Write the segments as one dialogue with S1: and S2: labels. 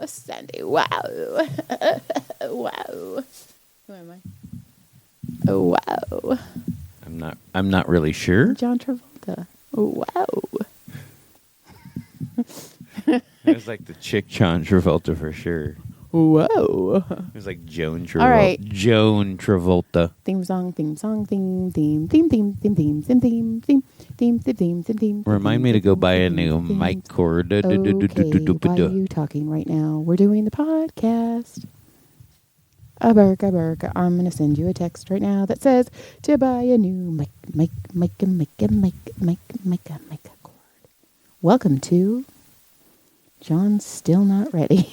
S1: Sandy. Wow. Wow. Who am I? Oh, wow.
S2: I'm not really sure.
S1: John Travolta. Oh, wow.
S2: It was like the chick John Travolta for sure.
S1: Whoa.
S2: It was like Joan Travolta.
S1: All right.
S2: Joan Travolta.
S1: Theme song, theme, theme.
S2: Remind me to go buy a new mic cord.
S1: Okay, why are you talking right now? We're doing the podcast. A burka. I'm going to send you a text right now that says to buy a new mic cord. Welcome to John's Still Not Ready.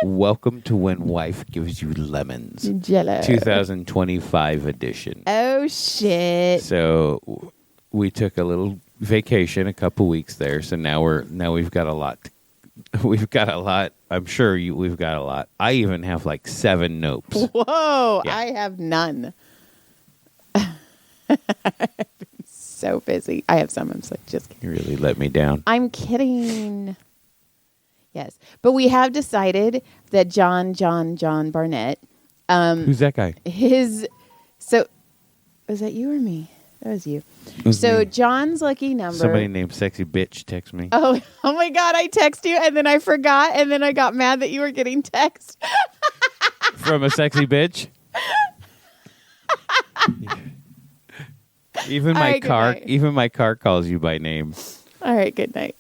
S2: Welcome to When Wife Gives You Lemons.
S1: Jello.
S2: 2025 edition.
S1: Oh, shit.
S2: So we took a little vacation, a couple weeks there. So now we've got a lot. We've got a lot. I'm sure we've got a lot. I even have like 7 notes.
S1: Whoa,
S2: Yeah.
S1: I have none. I've been so busy. I have some. I'm just kidding.
S2: You really let me down.
S1: I'm kidding. Yes. But we have decided that John Barnett,
S2: Who's that guy?
S1: so was that you or me? That was you.
S2: It was
S1: So
S2: me.
S1: John's lucky number.
S2: Somebody named Sexy Bitch text me.
S1: Oh my God, I text you and then I forgot and then I got mad that you were getting text.
S2: From a sexy bitch? Even
S1: All
S2: my
S1: right, good
S2: car
S1: night.
S2: even my car calls you by name.
S1: All right, good night.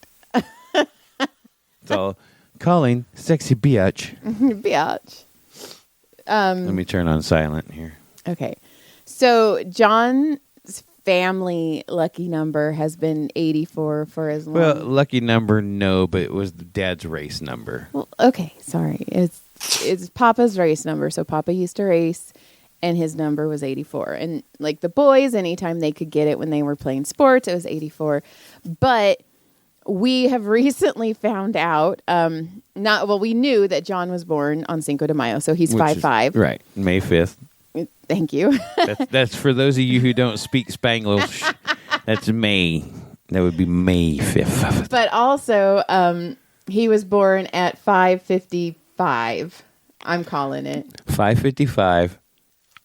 S2: It's all calling sexy bitch.
S1: Biatch.
S2: Let me turn on silent here.
S1: Okay. So John's family lucky number has been 84 for as long.
S2: Well, lucky number, no, but it was the dad's race number.
S1: Well, okay, sorry. It's Papa's race number. So Papa used to race and his number was 84. And like the boys, anytime they could get it when they were playing sports, it was 84. But we have recently found out, we knew that John was born on Cinco de Mayo, so he's 5'5".
S2: Right, May 5th.
S1: Thank you.
S2: That's for those of you who don't speak Spanglish. That's May. That would be May 5th.
S1: But also, he was born at 5:55. I'm calling it
S2: 5:55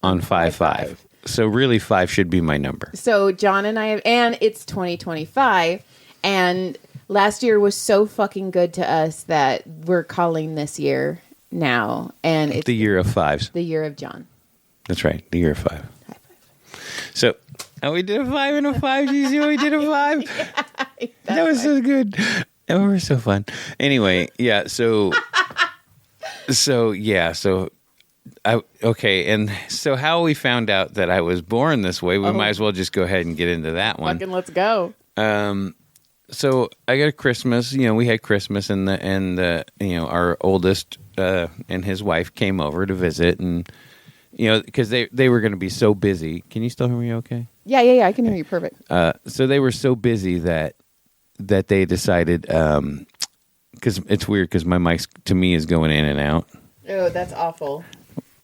S2: on 5/5. So really 5 should be my number.
S1: So John and I and it's 2025, and last year was so fucking good to us that we're calling this year now, and it's
S2: The year of 5s.
S1: the year of John.
S2: That's right, the year of 5.
S1: High five.
S2: So, we did a 5 and a 5. You see, we did a 5. That was so good. That was so fun. Anyway, yeah. So and so how we found out that I was born this way, we might as well just go ahead and get into that one.
S1: Fucking let's go.
S2: So I got a Christmas. We had Christmas, and our oldest and his wife came over to visit, and because they were going to be so busy. Can you still hear me? Okay.
S1: Yeah. I can hear you perfect.
S2: So they were so busy that they decided, because it's weird because my mic to me is going in and out.
S1: Oh, that's awful.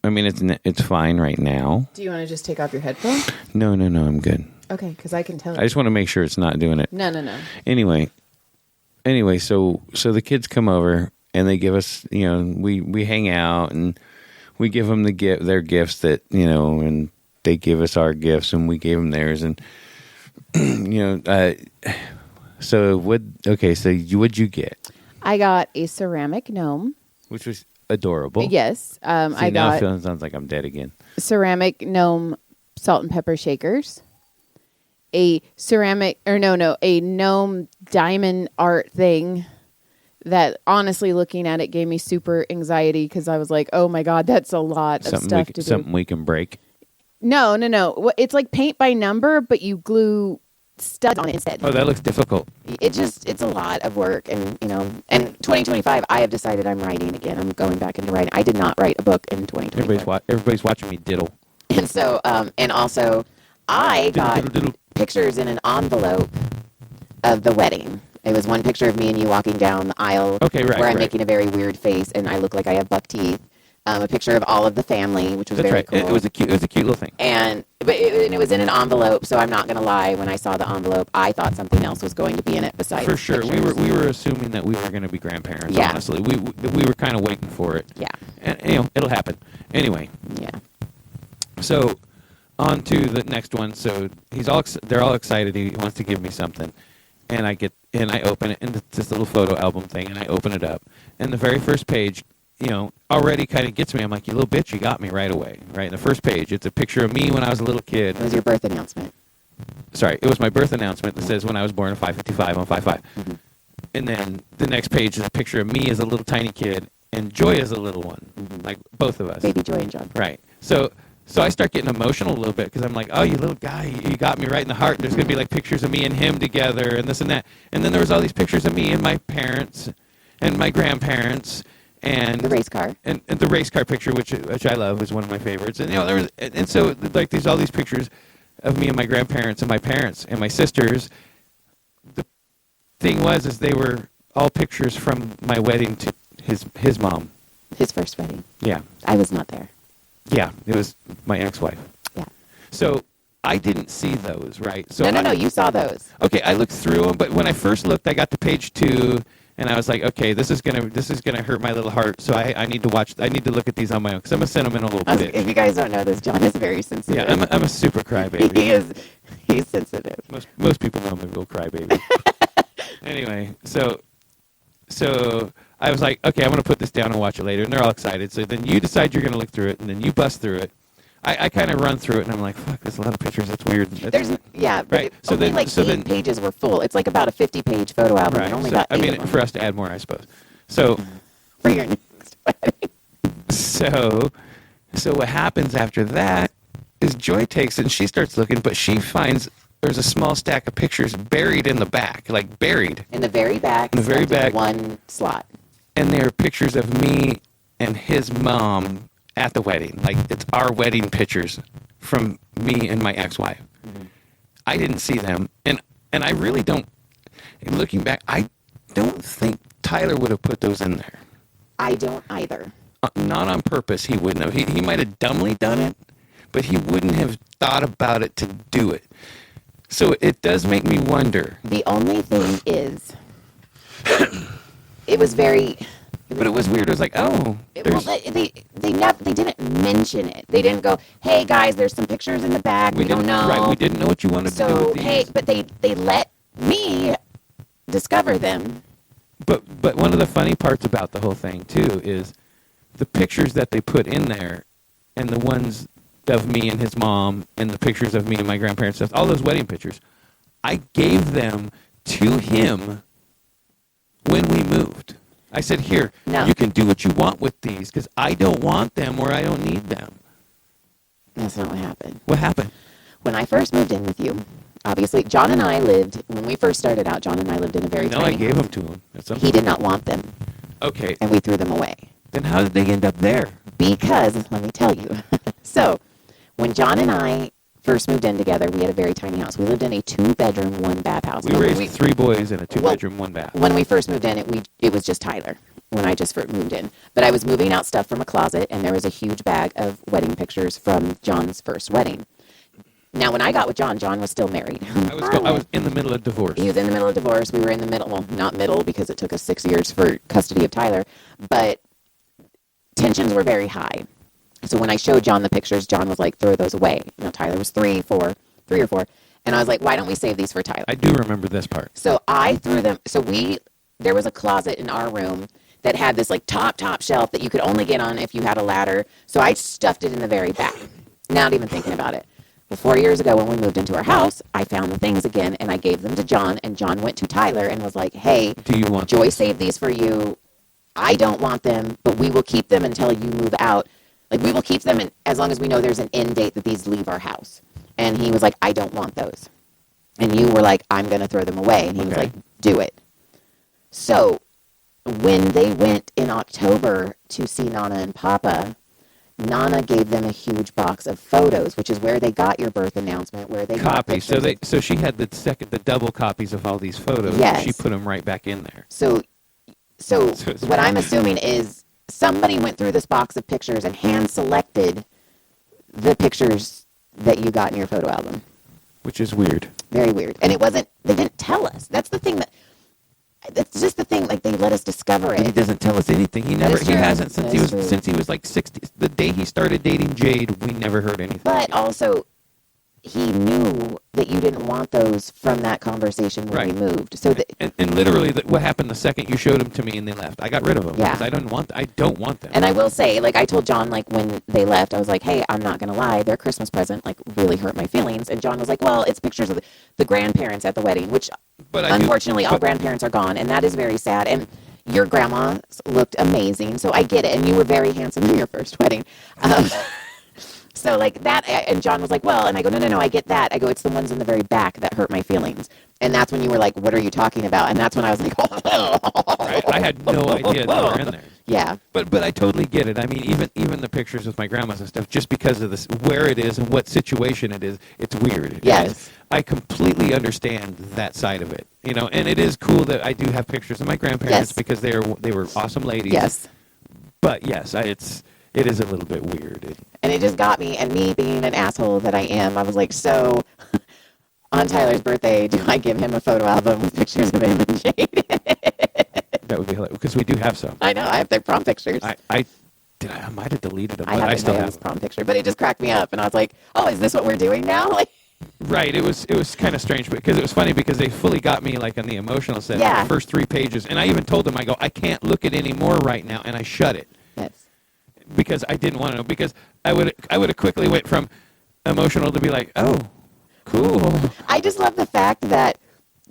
S2: I mean, it's fine right now.
S1: Do you want to just take off your headphones?
S2: No, I'm good.
S1: Okay, because I can tell.
S2: I just want to make sure it's not doing it.
S1: No.
S2: Anyway, so the kids come over and they give us, we hang out and we give them their gifts that, and they give us our gifts and we gave them theirs, and so what'd you get?
S1: I got a ceramic gnome.
S2: Which was adorable.
S1: Yes, I
S2: now
S1: got
S2: it sounds like I'm dead again.
S1: ceramic gnome salt and pepper shakers. A gnome diamond art thing that honestly looking at it gave me super anxiety because I was like, oh my God, that's a lot of stuff to do.
S2: Something we can break.
S1: No. It's like paint by number, but you glue studs on it instead.
S2: Oh, that looks difficult.
S1: It's a lot of work. And, and 2025, I have decided I'm writing again. I'm going back into writing. I did not write a book in 2025.
S2: Everybody's watching me diddle.
S1: And so, and also I got
S2: Diddle.
S1: pictures in an envelope of the wedding. It was one picture of me and you walking down the aisle
S2: Okay, right,
S1: where I'm
S2: right.
S1: making a very weird face and I look like I have buck teeth. a picture of all of the family, which was
S2: That's
S1: very
S2: right.
S1: cool.
S2: It was a cute little thing.
S1: And it was in an envelope, so I'm not going to lie. When I saw the envelope, I thought something else was going to be in it besides
S2: For sure,
S1: pictures.
S2: we were assuming that we were going to be grandparents.
S1: Yeah.
S2: Honestly, we were kind of waiting for it.
S1: Yeah.
S2: And it'll happen anyway.
S1: Yeah.
S2: So, on to the next one. So they're all excited. He wants to give me something, and I open it, and it's this little photo album thing, and I open it up, and the very first page, already kind of gets me. I'm like, you little bitch, you got me right away. Right in the first page, it's a picture of me when I was a little kid.
S1: It was your birth announcement.
S2: Sorry, it was my birth announcement that says when I was born in 555 on 55.
S1: Mm-hmm.
S2: And then the next page is a picture of me as a little tiny kid and Joy as a little one, like both of us.
S1: Baby Joy and John.
S2: Right. So I start getting emotional a little bit because I'm like, oh, you little guy, you got me right in the heart. There's going to be like pictures of me and him together and this and that. And then there was all these pictures of me and my parents and my grandparents and
S1: The race car.
S2: and the race car picture, which I love, is one of my favorites. And there was, and so like there's all these pictures of me and my grandparents and my parents and my sisters. The thing is they were all pictures from my wedding to his mom.
S1: His first wedding.
S2: Yeah.
S1: I was not there.
S2: Yeah, it was my ex-wife.
S1: Yeah.
S2: So I didn't see those, right? So
S1: No, you saw those.
S2: Okay, I looked through them, but when I first looked, I got to page 2, and I was like, okay, this is gonna hurt my little heart. So I need to look at these on my own because I'm a sentimental little bitch.
S1: If you guys don't know this, John is very sensitive.
S2: Yeah, I'm a super crybaby.
S1: He's sensitive.
S2: Most people know I'm a real crybaby. Anyway, so I was like, okay, I'm going to put this down and watch it later. And they're all excited. So then you decide you're going to look through it, and then you bust through it. I kind of run through it, and I'm like, fuck, there's a lot of pictures. That's weird.
S1: But
S2: right. So
S1: only
S2: then,
S1: like 8 pages were full. It's like about a 50-page photo album.
S2: right.
S1: And only
S2: So,
S1: got 8 of them.
S2: for us to add more, I suppose. So,
S1: For your next wedding.
S2: so what happens after that is Joy takes it, and she starts looking, but she finds there's a small stack of pictures buried in the back, like buried.
S1: In the very back.
S2: In the very back.
S1: One slot.
S2: And they are pictures of me and his mom at the wedding. Like, it's our wedding pictures from me and my ex-wife. Mm-hmm. I didn't see them. And I really don't, looking back, I don't think Tyler would have put those in there.
S1: I don't either.
S2: Not on purpose, he wouldn't have. He might have dumbly done it, but he wouldn't have thought about it to do it. So it does make me wonder.
S1: The only thing is, it was very...
S2: But it was weird. It was like, oh.
S1: Well, they didn't mention it. They didn't go, hey, guys, there's some pictures in the back. We don't know.
S2: Right, we didn't know what you wanted to do with these.
S1: Hey, but they let me discover them.
S2: But one of the funny parts about the whole thing, too, is the pictures that they put in there and the ones of me and his mom and the pictures of me and my grandparents, stuff, all those wedding pictures, I gave them to him when we moved. I said, here, you can do what you want with these because I don't want them or I don't need them.
S1: That's not what happened.
S2: What happened?
S1: When I first moved in with you, obviously, John and I lived, when we first started out, John and I lived in a very tiny
S2: I gave
S1: house.
S2: them to him.
S1: He did not want them.
S2: Okay.
S1: And we threw them away.
S2: Then how did they end up there?
S1: Because, let me tell you. So, when John and I first moved in together, we had a very tiny house. We lived in a 2-bedroom, 1-bath house.
S2: We raised 3 boys in a 2-bedroom, 1-bath.
S1: When we first moved in, it was just Tyler when I just first moved in. But I was moving out stuff from a closet, and there was a huge bag of wedding pictures from John's first wedding. Now, when I got with John, John was still married.
S2: I was in the middle of divorce.
S1: He was in the middle of divorce. We were in the middle. Well, not middle because it took us 6 years for custody of Tyler. But tensions were very high. So when I showed John the pictures, John was like, throw those away. You know, Tyler was 3 or 4. And I was like, why don't we save these for Tyler?
S2: I do remember this part.
S1: So I threw them. So there was a closet in our room that had this like top shelf that you could only get on if you had a ladder. So I stuffed it in the very back, not even thinking about it. But 4 years ago when we moved into our house, I found the things again and I gave them to John, and John went to Tyler and was like, hey,
S2: do you want
S1: Joy saved these for you. I don't want them, but we will keep them until you move out. Like, we will keep them as long as we know there's an end date that these leave our house. And he was like, I don't want those. And you were like, I'm going to throw them away. And he was like, do it. So when they went in October to see Nana and Papa, Nana gave them a huge box of photos, which is where they got your birth announcement, where they got
S2: copies.
S1: pictures.
S2: So she had the double copies of all these photos.
S1: Yes.
S2: She put them right back in there.
S1: So what I'm assuming is,
S3: somebody went through this box of pictures and hand selected the pictures that you got in your photo album.
S2: Which is weird.
S3: Very weird. And they didn't tell us. That's just the thing, like they let us discover
S2: He
S3: it.
S2: doesn't tell us anything. He
S3: That is true.
S2: hasn't
S3: That is true.
S2: since he was like 60. The day he started dating Jade, we never heard anything.
S3: But also, he knew that you didn't want those from that conversation when we moved. So
S2: and literally, what happened the second you showed them to me and they left? I got rid of them.
S3: Yeah.
S2: Because I don't want them.
S3: and I will say, like I told John, like when they left, I was like, hey, I'm not going to lie. Their Christmas present like really hurt my feelings. And John was like, well, it's pictures of the grandparents at the wedding, which unfortunately all grandparents are gone. And that is very sad. And your grandma looked amazing. So I get it. And you were very handsome in your first wedding. So like that, and John was like, well, and I go, no, I get that. I go, it's the ones in the very back that hurt my feelings. And that's when you were like, what are you talking about? And that's when I was like,
S2: Right. I had no idea they were in there.
S3: Yeah.
S2: But I totally get it. I mean, even the pictures with my grandmas and stuff, just because of this, where it is and what situation it is, it's weird.
S3: Yes.
S2: I completely understand that side of it. You know, and it is cool that I do have pictures of my grandparents
S3: Yes.
S2: because they were awesome ladies.
S3: Yes.
S2: But yes, it is a little bit weird.
S3: And it just got me, and me being an asshole that I am, I was like, so on Tyler's birthday, do I give him a photo album with pictures of him and Jade?
S2: That would be hilarious because we do have some.
S3: I know, I have their prom pictures.
S2: I might have deleted them,
S3: I
S2: but I
S3: have
S2: still
S3: Naomi's
S2: have them.
S3: prom picture, but it just cracked me up, and I was like, oh, is this what we're doing now? Like,
S2: Right. It was kind of strange because it was funny because they fully got me like on the emotional set.
S3: Yeah.
S2: The first 3 pages, and I even told them, I go, I can't look at any more right now, and I shut it.
S3: yes.
S2: Because I didn't want to know. Because I would have quickly went from emotional to be like, oh, cool.
S3: I just love the fact that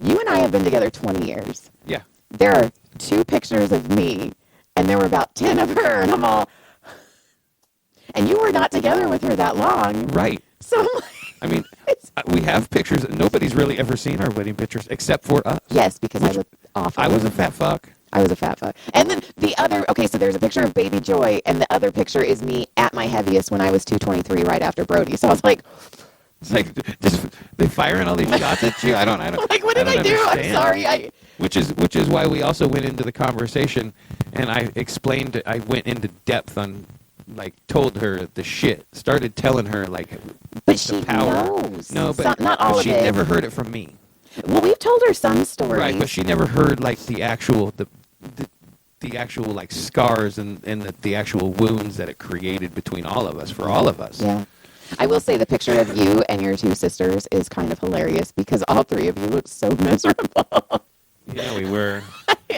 S3: you and I have been together 20 years.
S2: Yeah.
S3: There are 2 pictures of me, and there were about 10 of her, and I'm all, and you were not together with her that long.
S2: Right.
S3: So I'm like,
S2: I mean, we have pictures. Nobody's really ever seen our wedding pictures except for us.
S3: yes, because I looked awful.
S2: I was a fat fuck.
S3: I was a fat fuck. And then the other, okay, so there's a picture of baby Joy, and the other picture is me at my heaviest when I was 223 right after Brody. So I was like,
S2: It's like just they firing all these shots at you. I don't.
S3: like, what did I do? I'm
S2: understand.
S3: sorry.
S2: Which is why we also went into the conversation, and I explained. I went into depth on, like, told her the shit. Started telling her like,
S3: But
S2: the
S3: she
S2: power.
S3: knows.
S2: No, but
S3: Not all
S2: but
S3: of
S2: she
S3: it.
S2: never heard it from me.
S3: Well, we've told her some stories.
S2: Right, but she never heard like the actual the actual like scars and the actual wounds that it created between all of us, for all of us.
S3: Yeah. I will say the picture of you and your 2 sisters is kind of hilarious because all 3 of you look so miserable.
S2: Yeah, we were.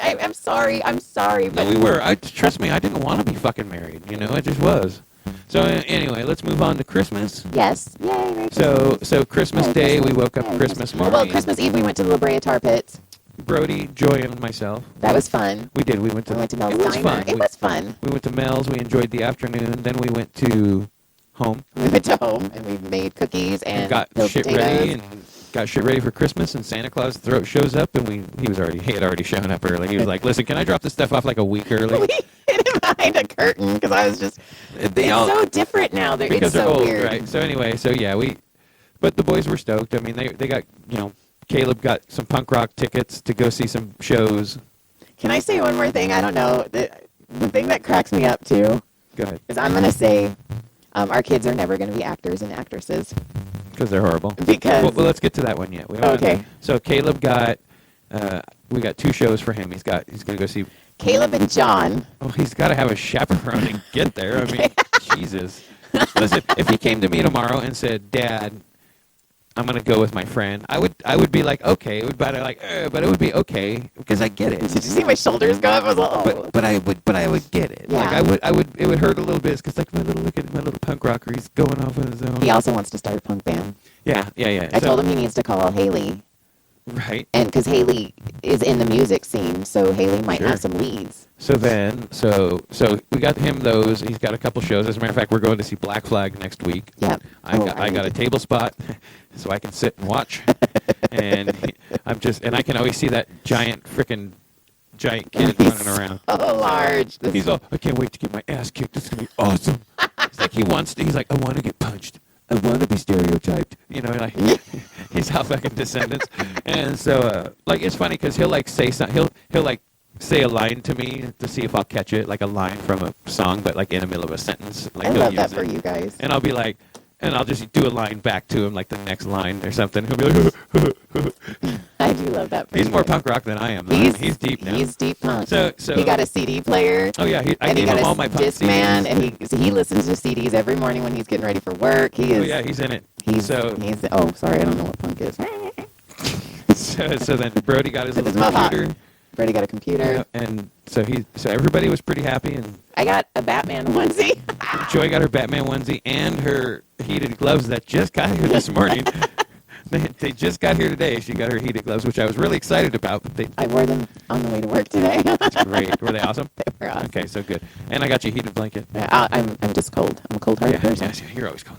S3: I'm sorry.
S2: No,
S3: But
S2: we were. Trust me, I didn't want to be fucking married. You know, I just was. So anyway, let's move on to Christmas.
S3: yes. Yay. Merry
S2: So Christmas
S3: Merry
S2: Day, we
S3: Christmas.
S2: woke up
S3: Merry
S2: Christmas
S3: Well,
S2: morning.
S3: Christmas Eve, we went to the La Brea Tar Pits.
S2: Brody, Joy, and myself.
S3: That was fun.
S2: We did. We went to.
S3: We went to Mel's
S2: it was
S3: Diner.
S2: fun.
S3: It was fun.
S2: We went to Mel's. We enjoyed the afternoon. Then we went to home.
S3: We went to home and we made cookies and
S2: Got
S3: built
S2: shit
S3: potatoes.
S2: ready and got shit ready for Christmas. And Santa Claus shows up, and he had already shown up early. He was like, "Listen, can I drop this stuff off like a week early?"
S3: We hid him behind a curtain because I was just.
S2: They
S3: It's
S2: all-
S3: so different now.
S2: because
S3: It's
S2: they're
S3: so
S2: old,
S3: weird.
S2: right? So anyway, but the boys were stoked. I mean, they got, Caleb got some punk rock tickets to go see some shows.
S3: Can I say one more thing? I don't know. The thing that cracks me up too
S2: Go ahead,
S3: is I'm gonna say our kids are never gonna be actors and actresses
S2: because they're horrible.
S3: because
S2: Well, let's get to that one yet. We don't
S3: Okay.
S2: have- So Caleb got, we got 2 shows for him. He's going to go see.
S3: Caleb and John.
S2: Oh, he's got to have a chaperone to get there. I mean, Jesus. Listen, if he came to me tomorrow and said, "Dad, I'm going to go with my friend," I would be like, okay. It would be like, but it would be okay because I get it.
S3: Did you see my shoulders go up? I was like, oh.
S2: But I would get it.
S3: Yeah.
S2: Like it would hurt a little bit because like look at my little punk rocker. He's going off on his own.
S3: He also wants to start a punk band.
S2: Yeah.
S3: I told him he needs to call Haley,
S2: Right.
S3: and because Haley is in the music scene, so Haley might
S2: Sure.
S3: have some leads.
S2: So then, so we got him those. He's got a couple shows. As a matter of fact, we're going to see Black Flag next week.
S3: Yep.
S2: I got a table spot, so I can sit and watch. And I can always see that giant kid running around.
S3: Oh, large.
S2: He's all, I can't wait to get my ass kicked. This is gonna be awesome. He's like, I want to get punched. I want to be stereotyped. Like he's how fucking Descendants. And so, like, it's funny because he'll like say something. He'll like say a line to me to see if I'll catch it, like a line from a song, but like in the middle of a sentence. Like
S3: I
S2: he'll
S3: love
S2: use
S3: that for
S2: it.
S3: you guys.
S2: And I'll be like, and I'll just do a line back to him, like the next line or something. He'll be like,
S3: I do love that for
S2: he's
S3: you
S2: more
S3: guys.
S2: punk rock than I am. Though. He's deep now.
S3: He's deep punk.
S2: So
S3: he got a CD player.
S2: Oh yeah, I
S3: And he
S2: gave
S3: got
S2: him
S3: a
S2: all my punk
S3: Discman,
S2: CDs.
S3: and he listens to CDs every morning when he's getting ready for work. He is.
S2: Oh yeah, he's in it.
S3: He's. Oh, sorry, I don't know what punk is.
S2: So then Brody got his
S3: With
S2: little
S3: his mohawk.
S2: computer.
S3: Brady got a computer.
S2: Yeah, and so everybody was pretty happy, and
S3: I got a Batman onesie.
S2: Joy got her Batman onesie and her heated gloves that just got here this morning. They just got here today. She got her heated gloves, which I was really excited about. But
S3: I wore them on the way to work today.
S2: that's great. Were they awesome?
S3: They were awesome.
S2: Okay, so good. And I got you a heated blanket.
S3: I'm just cold. I'm a cold-hearted person.
S2: Yes, you're always cold.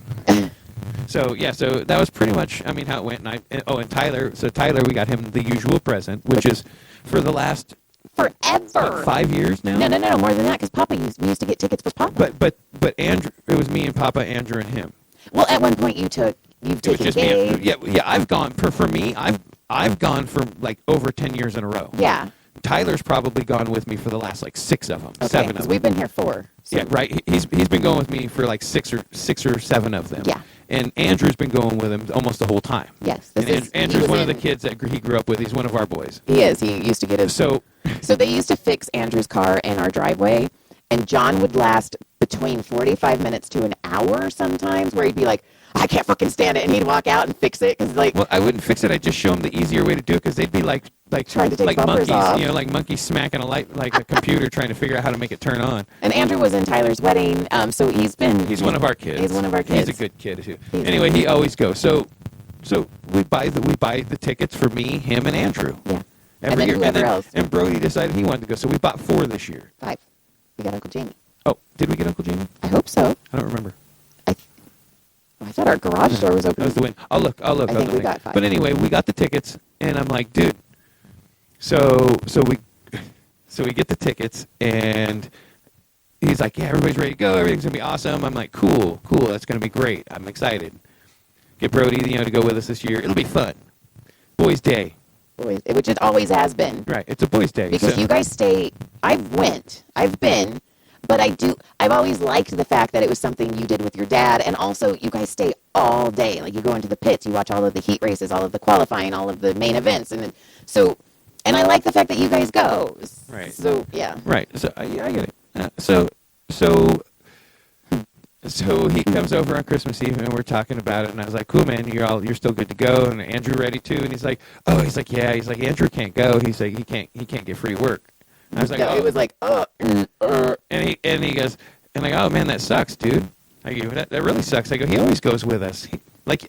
S2: So that was pretty much, I mean, how it went. And Tyler. So Tyler, we got him the usual present, which is for the last
S3: Forever.
S2: 5 years now.
S3: No, more than that, because we used to get tickets for Papa.
S2: But Andrew, it was me and Papa, Andrew, and him.
S3: Well, at one point you've
S2: It was
S3: taken
S2: just
S3: Gabe.
S2: me. Yeah. I've gone for me. I've gone for like over 10 years in a row.
S3: Yeah.
S2: Tyler's probably gone with me for the last like 6 of them,
S3: Okay,
S2: 7 of
S3: because
S2: them.
S3: we've been here 4. So.
S2: Yeah, right. He's been going with me for like 6 or 7 of them.
S3: Yeah.
S2: And Andrew's been going with him almost the whole time.
S3: Yes.
S2: And
S3: he
S2: Andrew's
S3: was
S2: one of the
S3: in-
S2: kids that he grew up with. He's one of our boys.
S3: He is. He used to get his.
S2: So
S3: So they used to fix Andrew's car in our driveway, and John would last between 45 minutes to an hour sometimes, where he'd be like, I can't fucking stand it, and he'd walk out and fix it, because like,
S2: well, I wouldn't fix it. I'd just show him the easier way to do it because they'd be like
S3: Trying to take
S2: like
S3: bumpers
S2: monkeys,
S3: off.
S2: you know, like monkeys smacking a light like a computer trying to figure out how to make it turn on.
S3: and Andrew was in Tyler's wedding, so he's
S2: He's one of our kids.
S3: He's one of our kids.
S2: He's a good kid too.
S3: He's
S2: Anyway, he always goes. So we buy the tickets for me, him, and Andrew.
S3: Yeah.
S2: Every
S3: And then
S2: year.
S3: whoever else.
S2: And Brody decided he wanted to go, so we bought 4 this year.
S3: 5. We got Uncle Jamie.
S2: Oh, did we get Uncle Jamie?
S3: I hope so.
S2: I don't remember.
S3: I thought our garage door was
S2: That
S3: open.
S2: was the win. I'll look.
S3: I think we
S2: think.
S3: got 5.
S2: But anyway, we got the tickets, and I'm like, dude. So we get the tickets, and he's like, yeah, everybody's ready to go. Everything's gonna be awesome. I'm like, cool. That's gonna be great. I'm excited. Get Brody, to go with us this year. It'll be fun. Boys' Day.
S3: Which it always has been.
S2: Right. It's a boys' day.
S3: Because
S2: so-
S3: you guys stay. I've been, but I've always liked the fact that it was something you did with your dad, and also you guys stay all day. Like you go into the pits, you watch all of the heat races, all of the qualifying, all of the main events, and I like the fact that you guys go.
S2: Right.
S3: So yeah.
S2: Right. So I get it. So he comes over on Christmas Eve and we're talking about it, and I was like, "Cool, man, you're still good to go." And Andrew ready too, and he's like, "Yeah." He's like, "Andrew can't go." He's like, "He can't get free work." And I was like,
S3: No,
S2: "Oh."
S3: it was like,
S2: And he goes, and I go, "Oh man, that sucks, dude." I go, "That really sucks." I go, "He always goes with us."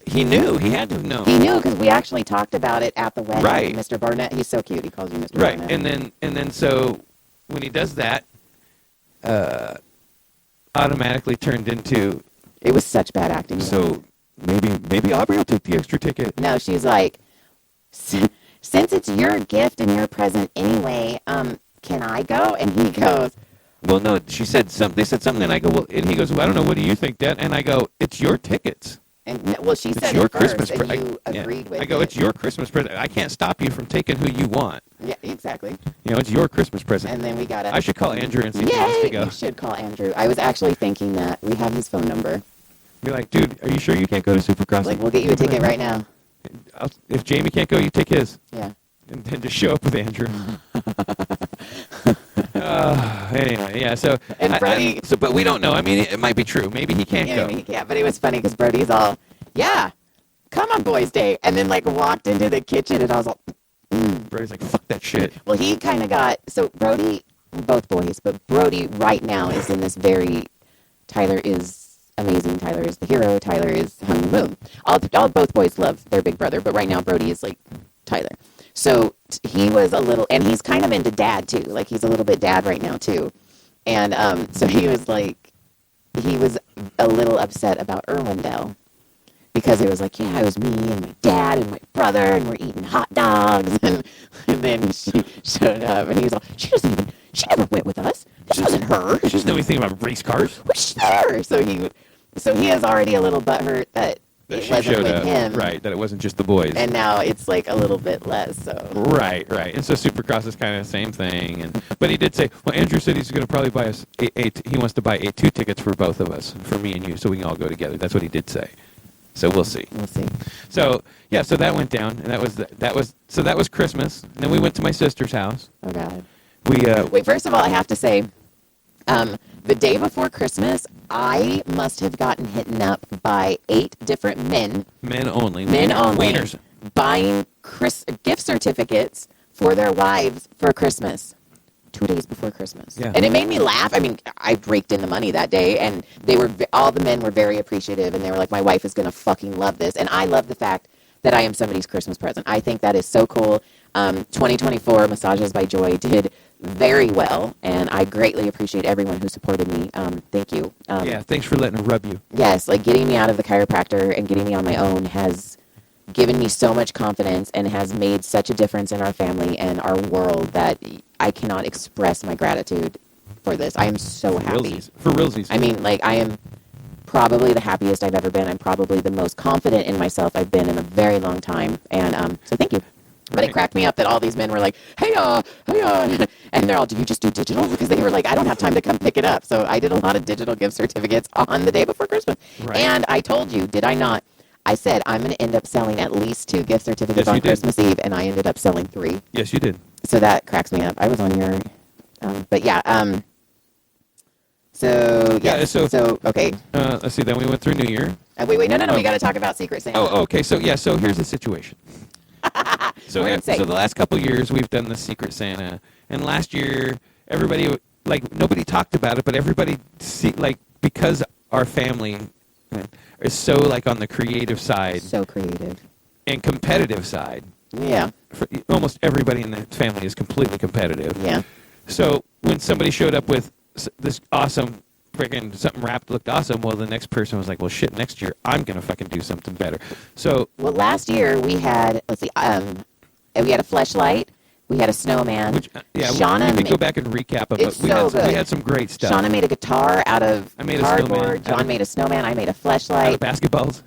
S2: He knew. He had to have known.
S3: he knew because we actually talked about it at the wedding.
S2: Right.
S3: Mr. Barnett, he's so cute. He calls you Mr.
S2: Right.
S3: Barnett.
S2: And then so when he does that, automatically turned into.
S3: It was such bad acting.
S2: So maybe Aubrey will take the extra ticket.
S3: No, she's like, since it's your gift and your present anyway, can I go? And he goes,
S2: Well, no, she said something. They said something, and I go, well, and he goes, well, I don't know. What do you think, Dad? And I go, it's your tickets.
S3: she
S2: It's
S3: said
S2: your
S3: it first,
S2: Christmas
S3: and
S2: present.
S3: you agreed with
S2: I go,
S3: it.
S2: it's your Christmas present. I can't stop you from taking who you want.
S3: Yeah, exactly.
S2: It's your Christmas present.
S3: And then we got
S2: I should call Andrew and see if he wants
S3: Yay!
S2: to go.
S3: You should call Andrew. I was actually thinking that we have his phone number.
S2: Be like, dude, are you sure you can't go to Supercross?
S3: Like, we'll get you a ticket right now.
S2: If Jamie can't go, you take his.
S3: Yeah.
S2: And then just show up with Andrew. Anyway, yeah. So,
S3: And Brody-
S2: but we don't know. I mean, it might be true. Maybe he can't go.
S3: Yeah, but it was funny because Brody's all, yeah, come on, Boys' Day. And then, like, walked into the kitchen, and I was all,
S2: Brody's like, fuck that shit.
S3: Well, he kind of got, so Brody, both boys, but Brody right now is in this very, Tyler is amazing, Tyler is the hero, Tyler is hung the moon. Both boys love their big brother, but right now Brody is like Tyler. So he was a little, and he's kind of into dad too, like he's a little bit dad right now too. And so he was a little upset about Irwindale. Because it was like, yeah, it was me and my dad and my brother, and we're eating hot dogs. And then she showed up, and he was all, she never went with us. This wasn't her.
S2: She doesn't know anything about race cars.
S3: What's there? So he is already a little butthurt that
S2: that
S3: it
S2: she
S3: wasn't
S2: showed
S3: with
S2: up.
S3: him.
S2: Right, that it wasn't just the boys.
S3: And now it's like a little bit less. So
S2: Right. And so Supercross is kind of the same thing. But he did say, well, Andrew said he's going to probably buy us he wants to buy 2 tickets for both of us, for me and you, so we can all go together. That's what he did say. So we'll see.
S3: we'll see.
S2: So yeah, so that went down, and that was Christmas. And then we went to my sister's house.
S3: Oh God.
S2: We
S3: Wait, first of all, I have to say, the day before Christmas, I must have gotten hit up by 8 different men
S2: only
S3: wieners, buying gift certificates for their wives for Christmas. 2 days before Christmas.
S2: Yeah.
S3: And it made me laugh. I mean, I raked in the money that day, and all the men were very appreciative, and they were like, my wife is going to fucking love this. And I love the fact that I am somebody's Christmas present. I think that is so cool. 2024 Massages by Joy did very well, and I greatly appreciate everyone who supported me. Thank you.
S2: yeah, thanks for letting her rub you.
S3: Yes, like getting me out of the chiropractor and getting me on my own has given me so much confidence and has made such a difference in our family and our world that I cannot express my gratitude for this. I am so happy.
S2: For realsies.
S3: I mean, like, I am probably the happiest I've ever been. I'm probably the most confident in myself I've been in a very long time. And so thank you. But
S2: Right.
S3: it cracked me up that all these men were like, hey, and they're all, do you just do digital? Because they were like, I don't have time to come pick it up. So I did a lot of digital gift certificates on the day before Christmas.
S2: Right.
S3: And I told you, did I not? I said, I'm going to end up selling at least 2 gift certificates
S2: Yes, you
S3: on
S2: did.
S3: Christmas Eve, and I ended up selling 3.
S2: Yes, you did.
S3: So that cracks me up. I was on your, but yeah. So
S2: Yeah,
S3: yeah.
S2: so-
S3: Okay.
S2: Let's see. Then we went through New Year.
S3: Wait. No.
S2: Oh.
S3: We got to talk about Secret Santa.
S2: Oh, okay. So yeah. So here's the situation. So
S3: We're insane.
S2: so the last couple years we've done the Secret Santa, and last year everybody nobody talked about it, but everybody because our family is so on the creative side
S3: So creative.
S2: and competitive side.
S3: Yeah.
S2: Almost everybody in the family is completely competitive.
S3: Yeah.
S2: So when somebody showed up with this awesome freaking something wrapped looked awesome, well, the next person was like, well, shit, next year I'm going to fucking do something better. So,
S3: Well, last year we had, we had a fleshlight, we had a snowman.
S2: which, yeah,
S3: Shauna
S2: we could go back and recap them,
S3: It's
S2: but
S3: so
S2: we
S3: good.
S2: had some great stuff.
S3: Shauna made a guitar out of
S2: I made a snowman.
S3: cardboard. John made a snowman. I made a fleshlight.
S2: Basketballs.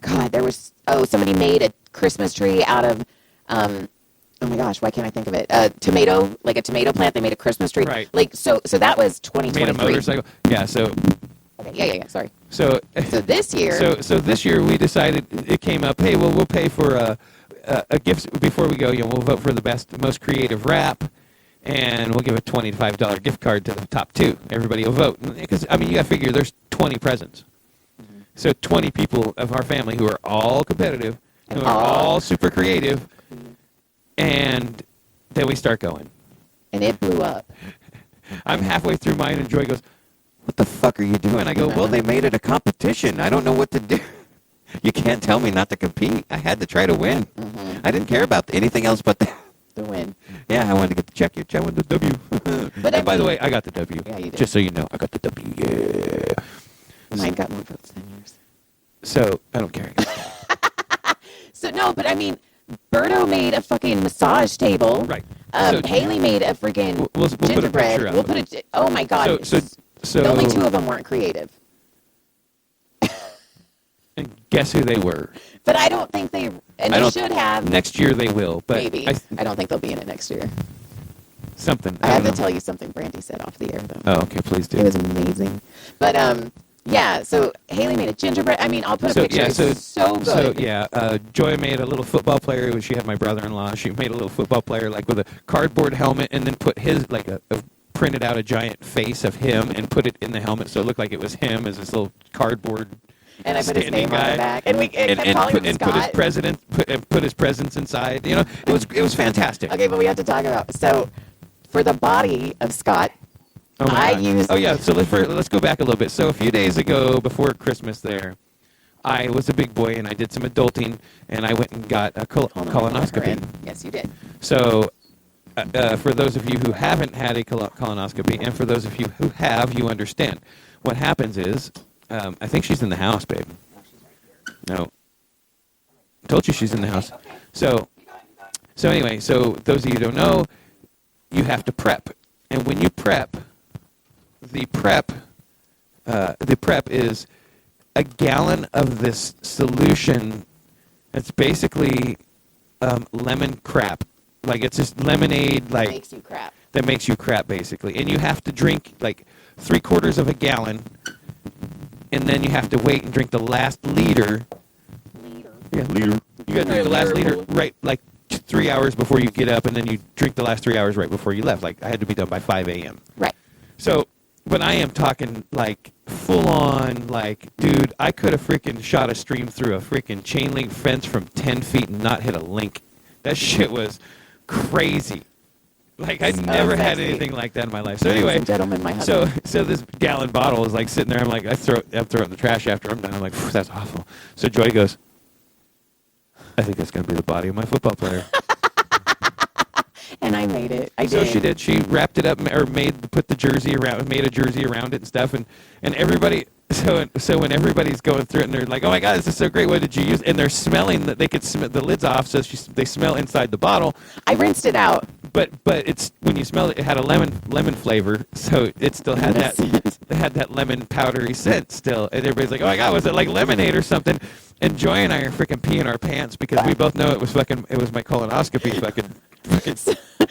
S3: God, there was somebody made a Christmas tree out of oh my gosh, why can't I think of it? A tomato plant. They made a Christmas tree.
S2: Right.
S3: So that was
S2: Made a
S3: 2023.
S2: motorcycle. Yeah, so
S3: Okay, yeah. Sorry.
S2: so
S3: So this year,
S2: so this year we decided, it came up, hey, well, we'll pay for a gift before we go. We'll vote for the most creative rap, and we'll give a $25 gift card to the top 2. Everybody will vote, because I mean, you got to figure there's 20 presents, so 20 people of our family who are all competitive, who are all super creative, and then we start going.
S3: and it blew up.
S2: I'm halfway through mine, and Joy goes, "What the fuck are you doing?" I go, "Well, they made it a competition. I don't know what to do." You can't tell me not to compete. I had to try to win. I didn't care about anything else but
S3: The win.
S2: yeah, I wanted to get the check. I wanted the W.
S3: But
S2: and by the
S3: mean-
S2: way, I got the W.
S3: Yeah, you did.
S2: Just so you know, I got the W. Yeah.
S3: Mine got more votes than yours.
S2: So I don't care.
S3: So no, but I mean, Berto made a fucking massage table.
S2: Right. So-
S3: Haley made a freaking
S2: We'll put a
S3: gingerbread.
S2: picture up
S3: We'll
S2: of
S3: put it. Oh my god.
S2: So
S3: only 2 of them weren't creative.
S2: and guess who they were?
S3: But I don't think they. And
S2: I
S3: they
S2: don't-
S3: should have.
S2: Next year they will, but
S3: Maybe. I don't think they'll be in it next year.
S2: something.
S3: I have
S2: don't
S3: to
S2: know.
S3: tell you something Brandy said off the air though.
S2: Oh, okay, please do.
S3: It was amazing. But yeah. So Haley made a gingerbread. I mean, I'll put a
S2: So,
S3: picture.
S2: yeah,
S3: It's so good.
S2: So yeah, Joy made a little football player. She had my brother-in-law. She made a little football player with a cardboard helmet, and then put his printed out a giant face of him and put it in the helmet, so it looked like it was him as this little cardboard.
S3: And I put his
S2: standing
S3: name on
S2: guy.
S3: the back, and we kept calling him
S2: put his
S3: Scott.
S2: put his presents inside. It was fantastic.
S3: Okay, but we have to talk about so for the body of Scott.
S2: Oh my
S3: I
S2: God.
S3: used-
S2: Oh yeah. So let's go back a little bit. So a few days ago, before Christmas, I was a big boy and I did some adulting, and I went and got a
S3: Hold on,
S2: colonoscopy.
S3: Yes, you did.
S2: So, for those of you who haven't had a colonoscopy, and for those of you who have, you understand. What happens is, I think she's in the house, babe. No. I told you she's in the house. So anyway, so those of you who don't know, you have to prep. And when you prep, the prep is a gallon of this solution. It's basically lemon crap. Like it's just lemonade, like
S3: Makes you crap.
S2: that makes you crap, basically. And you have to drink like 3/4 of a gallon, and then you have to wait and drink the last liter. Yeah, liter. You got to drink the last liter right, like 3 hours before you get up, and then you drink the last 3 hours right before you left. Like I had to be done by 5 a.m.
S3: Right.
S2: So, but I am talking like full on, like, dude, I could have freaking shot a stream through a freaking chain link fence from 10 feet and not hit a link. That shit was crazy. Like I never had
S3: sexy.
S2: anything like that in my life. So
S3: Ladies
S2: anyway,
S3: and gentlemen, my husband.
S2: so this gallon bottle is like sitting there. I'm like, I throw it in the trash after I'm done. I'm like, that's awful. So Joy goes, I think that's gonna be the body of my football player.
S3: And I made it. I
S2: So
S3: did.
S2: she did. She wrapped it up or put the jersey around, made a jersey around it and stuff. And everybody. So when everybody's going through it and they're like, oh my God, this is so great. What did you use? And they're smelling that they could smell the lids off, so they smell inside the bottle.
S3: I rinsed it out.
S2: But it's when you smell it, it had a lemon flavor, so it still had that lemon powdery scent still. And everybody's like, oh my God, was it like lemonade or something? And Joy and I are freaking peeing our pants because we both know it was my colonoscopy fucking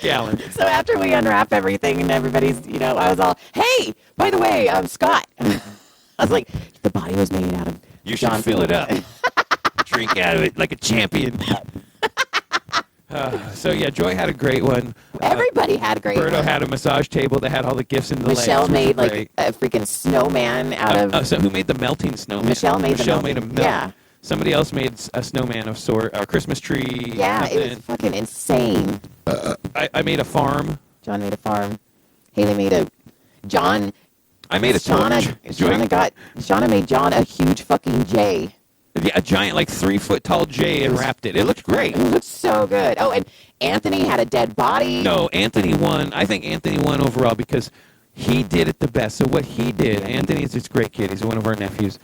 S2: gallon.
S3: So after we unwrap everything and everybody's, I was all, hey, by the way, Scott. I was like, the body was made out of
S2: You should
S3: John
S2: fill it up.
S3: Silver.
S2: Drink out of it like a champion. So yeah, Joy had a great one.
S3: Everybody had a great
S2: Berto
S3: one.
S2: had a massage table that had all the gifts in the
S3: Michelle
S2: legs, which
S3: made
S2: was
S3: like
S2: great.
S3: a freaking snowman out of.
S2: So who made the melting snowman?
S3: Michelle made the
S2: Michelle
S3: melting-
S2: made a
S3: yeah.
S2: Somebody else made a snowman of sort, or a Christmas tree.
S3: Yeah, it was
S2: something.
S3: fucking insane.
S2: I made a farm.
S3: John made a farm. Haley made a. John.
S2: I made a
S3: Shauna,
S2: torch. Joy-
S3: Shauna made John a huge fucking J.
S2: Yeah, a giant, like 3 foot tall J and wrapped it. It looked great.
S3: It looked so good. Oh, and Anthony had a dead body.
S2: No, Anthony won. I think Anthony won overall because he did it the best. So what he did, Anthony's this great kid. He's one of our nephews.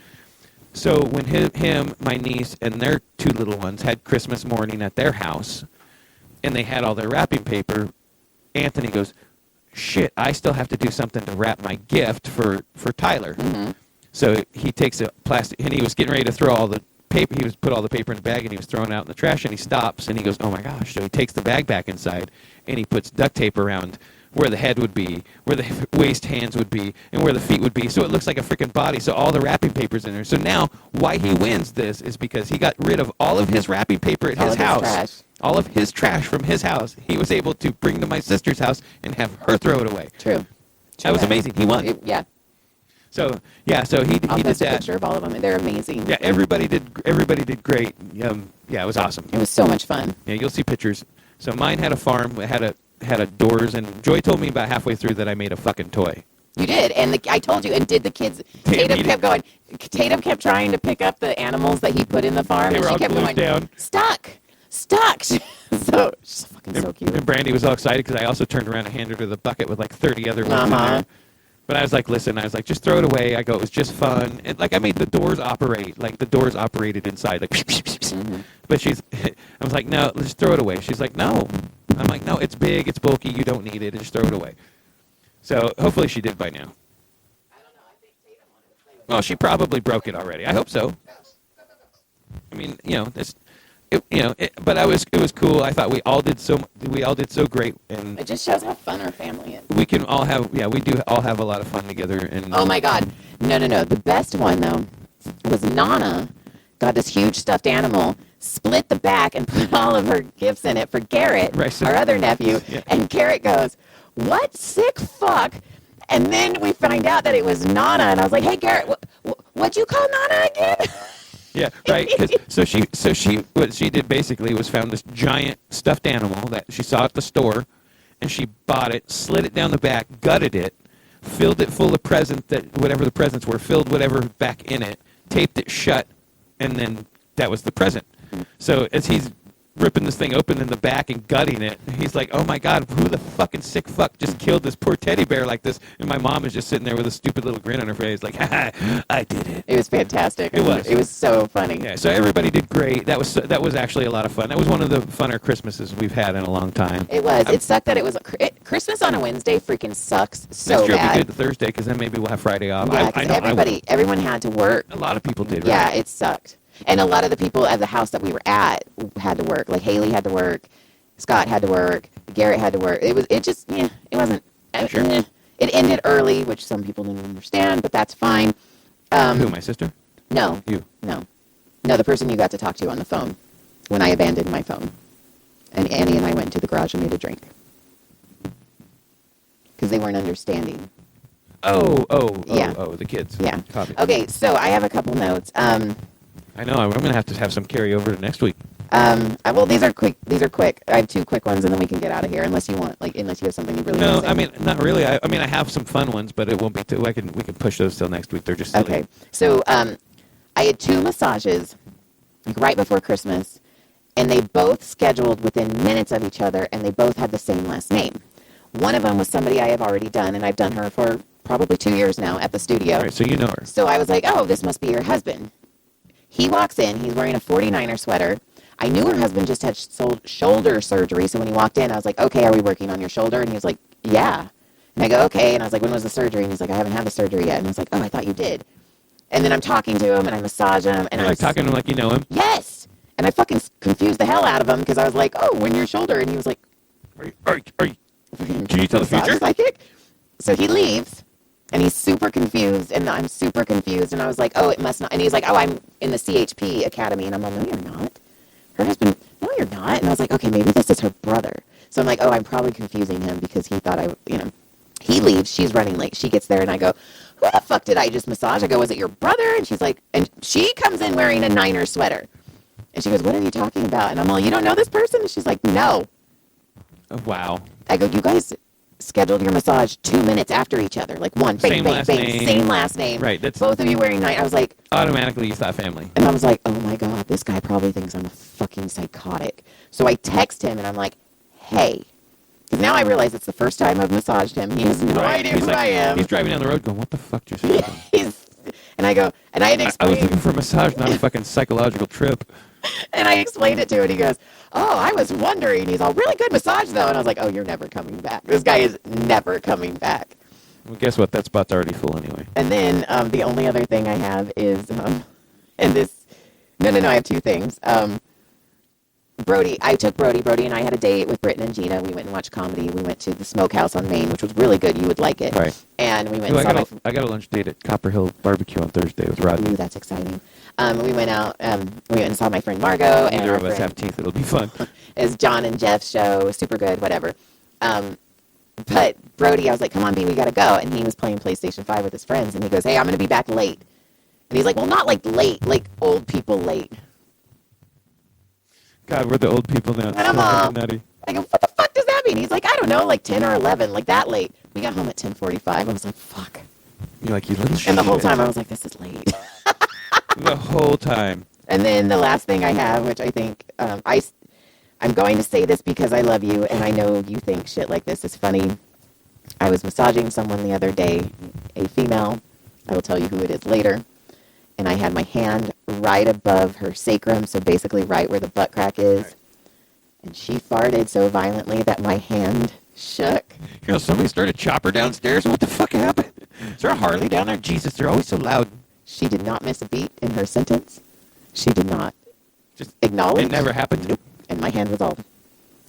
S2: So when him, my niece, and their 2 little ones had Christmas morning at their house, and they had all their wrapping paper, Anthony goes, shit, I still have to do something to wrap my gift for Tyler.
S3: Mm-hmm.
S2: So he takes a plastic, and he was getting ready to throw all the paper. He was put all the paper in the bag, and he was throwing it out in the trash. And he stops, and he goes, "Oh my gosh!" So he takes the bag back inside, and he puts duct tape around where the head would be, where the waist, hands would be, and where the feet would be. So it looks like a freaking body. So all the wrapping paper's in there. So now, why he wins this is because he got rid of all of his wrapping paper at
S3: All
S2: his
S3: of his
S2: house.
S3: trash.
S2: All of his trash from his house. He was able to bring to my sister's house and have her throw it away.
S3: True.
S2: That was amazing. He won.
S3: Yeah.
S2: So yeah, so he
S3: I'll
S2: did
S3: post a
S2: that.
S3: picture of all of them. They're amazing.
S2: Yeah, everybody did great. Yeah, it was awesome.
S3: It was so much fun.
S2: Yeah, you'll see pictures. So mine had a farm, it had a doors, and Joy told me about halfway through that I made a fucking toy.
S3: You did, and I told you, and did the kids? Tatum kept going. Tatum kept trying to pick up the animals that he put in the farm,
S2: They
S3: and
S2: were
S3: she
S2: all
S3: kept
S2: glued
S3: going,
S2: down.
S3: stuck. So she's fucking so cute.
S2: And Brandy was all excited because I also turned around and handed her the bucket with like 30 other ones in
S3: Uh-huh.
S2: there. But I was like, listen, just throw it away. I go, it was just fun. And like I made the doors operate. Like the doors operated inside. Like, But I was like, no, let's throw it away. She's like, no. I'm like, no, it's big, it's bulky, you don't need it. Just throw it away. So hopefully she did by now. Well, she probably broke it already. I hope so. I mean, but it was cool. I thought we all did so great, and
S3: It just shows how fun our family is.
S2: we do all have a lot of fun together. And
S3: Oh my God. No. The best one, though, was Nana got this huge stuffed animal, split the back, and put all of her gifts in it for Garrett,
S2: Right, so-
S3: our other nephew.
S2: Yeah.
S3: And Garrett goes, what sick fuck? And then we find out that it was Nana, and I was like, hey, Garrett, what'd you call Nana again?
S2: Yeah, right. So what she did basically was found this giant stuffed animal that she saw at the store, and she bought it, slid it down the back, gutted it, filled it full of whatever the presents were, filled whatever back in it, taped it shut, and then that was the present. So as he's ripping this thing open in the back and gutting it. He's like, oh my God, who the fucking sick fuck just killed this poor teddy bear like this? And my mom is just sitting there with a stupid little grin on her face like, haha, I did it.
S3: It was fantastic.
S2: It was.
S3: It was so funny.
S2: Yeah, so everybody did great. That was actually a lot of fun. That was one of the funner Christmases we've had in a long time.
S3: It was. It sucked that it was Christmas on a Wednesday. Freaking sucks so
S2: Next year
S3: bad.
S2: will be good Thursday because then maybe we'll have Friday off.
S3: Yeah, 'cause everyone had to work.
S2: A lot of people did. Right?
S3: Yeah, it sucked. And a lot of the people at the house that we were at had to work. Like Haley had to work, Scott had to work, Garrett had to work. It wasn't.
S2: Sure.
S3: It ended early, which some people didn't understand, but that's fine.
S2: Who, my sister?
S3: No,
S2: You.
S3: no, the person you got to talk to on the phone when I abandoned my phone, and Annie and I went to the garage and made a drink because they weren't understanding.
S2: Oh,
S3: Yeah.
S2: the kids.
S3: Yeah.
S2: Copy.
S3: Okay, so I have a couple notes.
S2: I know. I'm going to have some carryover to next week.
S3: Well, these are quick. I have two quick ones, and then we can get out of here. Unless you have something you really
S2: No,
S3: want to say.
S2: I mean, not really. I have some fun ones, but it won't be too. We can push those till next week. They're just silly.
S3: Okay. So, I had two massages right before Christmas, and they both scheduled within minutes of each other, and they both had the same last name. One of them was somebody I have already done, and I've done her for probably 2 years now at the studio.
S2: All right, so you know her.
S3: So I was like, oh, this must be your husband. He walks in. He's wearing a 49er sweater. I knew her husband just had shoulder surgery, so when he walked in, I was like, okay, are we working on your shoulder? And he was like, yeah. And I go, okay. And I was like, when was the surgery? And he's like, I haven't had the surgery yet. And I was like, oh, I thought you did. And then I'm talking to him, and I massage him. And
S2: You're like talking to him like you know him.
S3: Yes. And I fucking confused the hell out of him because I was like, oh, when your shoulder? And he was like,
S2: Are you, can you tell the
S3: massage
S2: future?
S3: psychic? So he leaves. And he's super confused, and I'm super confused. And I was like, oh, it must not. And he's like, oh, I'm in the CHP Academy. And I'm like, no, you're not. Her husband, no, you're not. And I was like, okay, maybe this is her brother. So I'm like, oh, I'm probably confusing him because he thought he leaves. She's running late. She gets there, and I go, who the fuck did I just massage? I go, was it your brother? And she's like, and she comes in wearing a Niner sweater. And she goes, what are you talking about? And I'm all, you don't know this person? And she's like, no.
S2: Oh, wow.
S3: I go, you guys scheduled your massage 2 minutes after each other, like one, bang,
S2: Same
S3: bang,
S2: last
S3: bang,
S2: name.
S3: same last name.
S2: Right, that's-
S3: Both of you wearing night. I was like,
S2: Automatically, you thought family.
S3: and I was like, oh my God, this guy probably thinks I'm fucking psychotic. So I text him and I'm like, hey, because now I realize it's the first time I've massaged him. He has no idea
S2: He's
S3: who
S2: like-
S3: I am.
S2: He's driving down the road going, what the fuck just happened?
S3: And I go, and I had
S2: I was
S3: explained,
S2: looking for a massage, not a fucking psychological trip.
S3: and I explained it to him, and he goes, oh, I was wondering. He's all, really good massage though. And I was like, oh, you're never coming back. This guy is never coming back.
S2: Well, guess what? That spot's already full anyway.
S3: And then the only other thing I have is, no, I have two things. Brody, I took Brody. Brody and I had a date with Britton and Gina. We went and watched comedy. We went to the Smokehouse on Main, which was really good. You would like it.
S2: Right.
S3: And we went
S2: Ooh,
S3: and saw
S2: I got a lunch date at Copper Hill Barbecue on Thursday with Rodney.
S3: Ooh, that's exciting. We went out, we went and saw my friend Margot. And
S2: Neither
S3: our
S2: of us
S3: friend
S2: have teeth. It'll be fun.
S3: is John and Jeff's show. Super good, whatever. But Brody, I was like, come on, B, we got to go. And he was playing PlayStation 5 with his friends. And he goes, hey, I'm going to be back late. And he's like, well, not like late, like old people late.
S2: God, we're the old people now. It's
S3: And I'm
S2: so
S3: all,
S2: fucking nutty.
S3: I go, what the fuck does that mean? He's like, I don't know, like 10 or 11, like that late. We got home at 10:45. I was like, fuck.
S2: You're like, you little shit.
S3: And the whole time I was like, this is late.
S2: The whole time.
S3: And then the last thing I have, which I think, I'm going to say this because I love you, and I know you think shit like this is funny. I was massaging someone the other day, a female. I will tell you who it is later. And I had my hand right above her sacrum, so basically right where the butt crack is. And she farted so violently that my hand shook.
S2: You know, somebody started a chopper downstairs. What the fuck happened? Is there a Harley down there? Jesus, they're always so loud.
S3: She did not miss a beat in her sentence. She did not
S2: Just
S3: acknowledge.
S2: It never happened.
S3: Nope. And my hand was all.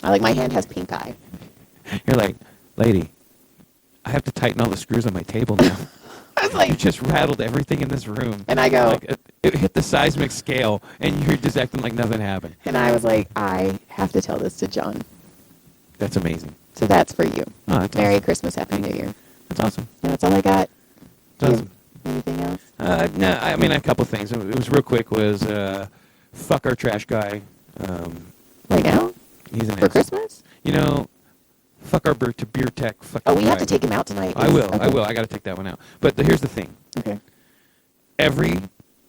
S3: My hand has pink eye.
S2: You're like, lady, I have to tighten all the screws on my table now.
S3: I was
S2: You
S3: like,
S2: just rattled everything in this room.
S3: and I go,
S2: Like it hit the seismic scale, and you're just acting like nothing happened.
S3: and I was like, I have to tell this to John.
S2: That's amazing.
S3: So that's for you.
S2: Oh, that's
S3: Merry
S2: awesome.
S3: Christmas, Happy New Year.
S2: That's awesome.
S3: And that's all I got.
S2: That's awesome.
S3: Anything else?
S2: No, I mean a couple things. It was real quick. Was fuck our trash guy.
S3: Right now?
S2: He's an
S3: For
S2: ass.
S3: Christmas?
S2: You know, fuck our beer tech. Fuck
S3: Oh, we have
S2: guy.
S3: to take him out tonight.
S2: I will.
S3: Okay.
S2: I will. I got to take that one out. But here's the thing.
S3: Okay.
S2: Every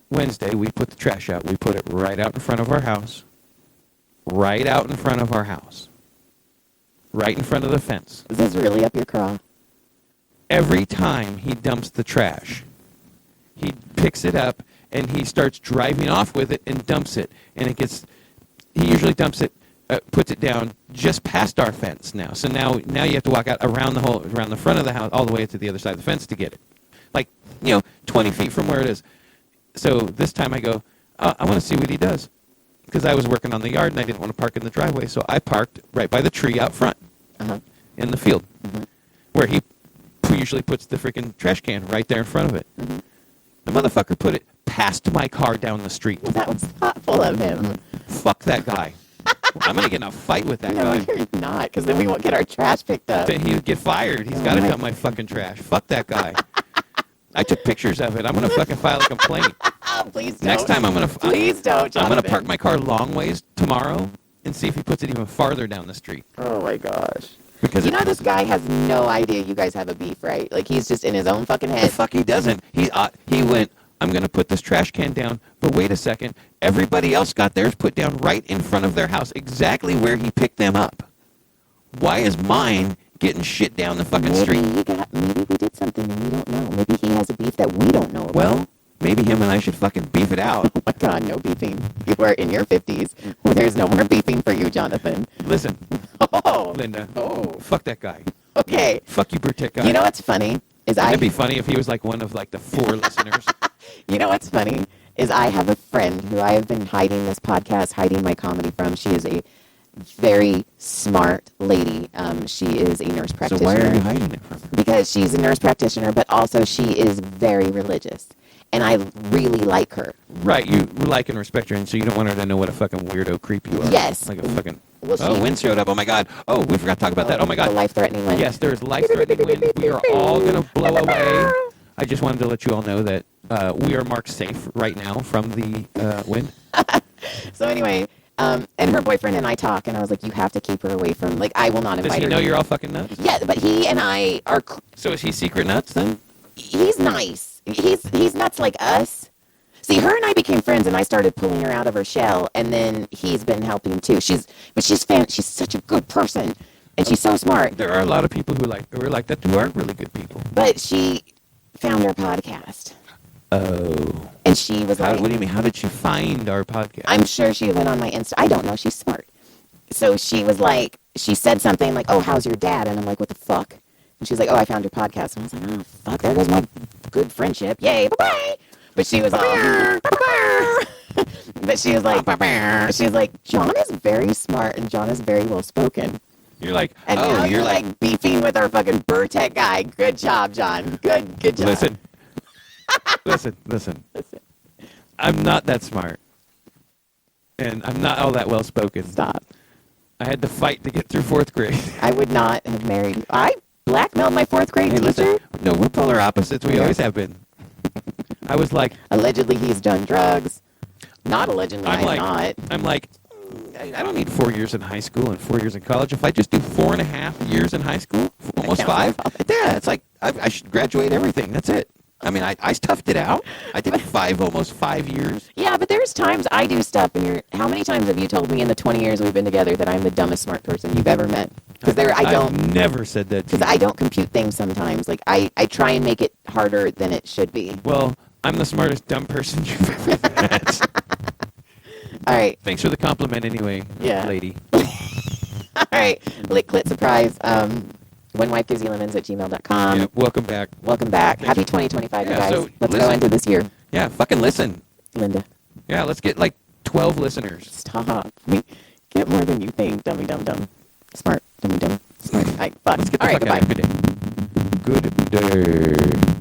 S2: Wednesday we put the trash out. We put it right out in front of our house, right out in front of our house. Right in front of the fence.
S3: Is this really up your craw?
S2: Every time he dumps the trash, he picks it up and he starts driving off with it and dumps it. And he usually dumps it, puts it down just past our fence now. So now you have to walk out around the front of the house, all the way to the other side of the fence to get it. Like, 20 feet from where it is. So this time I go, I want to see what he does. Because I was working on the yard and I didn't want to park in the driveway. So I parked right by the tree out front in the field. Where he usually puts the freaking trash can right there in front of it. The motherfucker put it past my car down the street.
S3: That was thoughtful of him.
S2: Fuck that guy. I'm going to get in a fight with that
S3: No,
S2: guy.
S3: you're not, because then we won't get our trash picked up.
S2: Then he'd get fired. He's got to dump my fucking trash. Fuck that guy. I took pictures of it. I'm going to fucking file a complaint.
S3: Please don't.
S2: Next time I'm going to...
S3: Please don't, Jonathan.
S2: I'm going to park my car long ways tomorrow and see if he puts it even farther down the street.
S3: Oh, my gosh.
S2: Because
S3: This guy has no idea you guys have a beef, right? Like, he's just in his own fucking
S2: the
S3: head.
S2: fuck he doesn't. He went, I'm going to put this trash can down, but wait a second. Everybody else got theirs put down right in front of their house, exactly where he picked them up. Why is mine getting shit down the fucking street?
S3: Maybe we did something and we don't know. Maybe he has a beef that we don't know about.
S2: Well, maybe him and I should fucking beef it out.
S3: Oh my God, no beefing. You are in your 50s. There's no more beefing for you, Jonathan.
S2: Listen,
S3: Oh,
S2: Linda.
S3: Oh.
S2: Fuck that guy.
S3: Okay.
S2: Fuck you, Brute guy.
S3: You know what's funny?
S2: It'd be funny if he was like one of like the 4 listeners.
S3: You know what's funny? Is I have a friend who I have been hiding this podcast, hiding my comedy from. She is a very smart lady. She is a nurse
S2: So
S3: practitioner.
S2: why are you hiding it from her?
S3: Because she's a nurse practitioner, but also she is very religious. And I really like her.
S2: Right, you like and respect her, and so you don't want her to know what a fucking weirdo creep you are.
S3: Yes.
S2: Like a fucking...
S3: Well, she-
S2: wind showed up. Oh, my God. Oh, we forgot to talk about that. Oh, my
S3: The
S2: God.
S3: life-threatening wind.
S2: Yes, there's life-threatening wind. We are all going to blow away. I just wanted to let you all know that we are marked safe right now from the wind.
S3: So anyway, and her boyfriend and I talk, and I was like, you have to keep her away from, like, I will not
S2: Does
S3: invite
S2: he
S3: her.
S2: know you're all fucking nuts?
S3: Yeah, but he and I are,
S2: So is he secret nuts then?
S3: he's nice. He's nuts like us. See, her and I became friends, and I started pulling her out of her shell, and then he's been helping too. She's such a good person, and she's so smart.
S2: There are a lot of people who are like that who aren't really good people.
S3: But she found our podcast,
S2: Oh.
S3: and she was like,
S2: What do you mean? How did she find our podcast?
S3: I'm sure she went on my Insta. I don't know. She's smart. So she was like, she said something like, oh, how's your dad? And I'm like, what the fuck? And she's like, oh, I found your podcast. And I was like, oh, fuck, there goes my good friendship. Yay, bye-bye. But she was all, but she was like, John is very smart and John is very well spoken.
S2: You're like,
S3: And now you're like beefing with our fucking Burtech guy. Good job, John. Good job.
S2: Listen. I'm not that smart. And I'm not all that well spoken.
S3: Stop.
S2: I had to fight to get through 4th grade.
S3: I would not have married you. I blackmailed my 4th grade
S2: Hey,
S3: teacher.
S2: listen. No, we're polar opposites. We
S3: Yeah.
S2: always have been. I was like,
S3: Allegedly, he's done drugs. Not allegedly, I'm not.
S2: I'm like, I don't need 4 years in high school and 4 years in college. If I just do 4.5 years in high school, almost 5, yeah, it's like I should graduate everything. That's it. I mean, I toughed it out. I did almost 5 years.
S3: Yeah, but there's times I do stuff, and how many times have you told me in the 20 years we've been together that I'm the dumbest smart person you've ever met? Because
S2: I've never said that to
S3: Because
S2: you.
S3: I don't compute things sometimes. Like, I try and make it harder than it should be.
S2: Well, I'm the smartest dumb person you've ever met.
S3: All right.
S2: Thanks for the compliment anyway,
S3: Yeah.
S2: lady.
S3: All right. Lick Clit Surprise. When wife gives you lemons at gmail.com.
S2: Yeah, welcome back.
S3: Welcome back. Happy 2025, you
S2: Yeah,
S3: guys.
S2: so
S3: Let's go
S2: listen.
S3: into this year.
S2: Yeah, fucking listen.
S3: Linda,
S2: Yeah, let's get like 12 listeners.
S3: stop. We get more than you think. Dummy, dumb, dumb. Smart. Dummy, dumb. Smart. All right, fuck.
S2: Let's get the
S3: All right,
S2: fuck out
S3: goodbye.
S2: of here. Good day.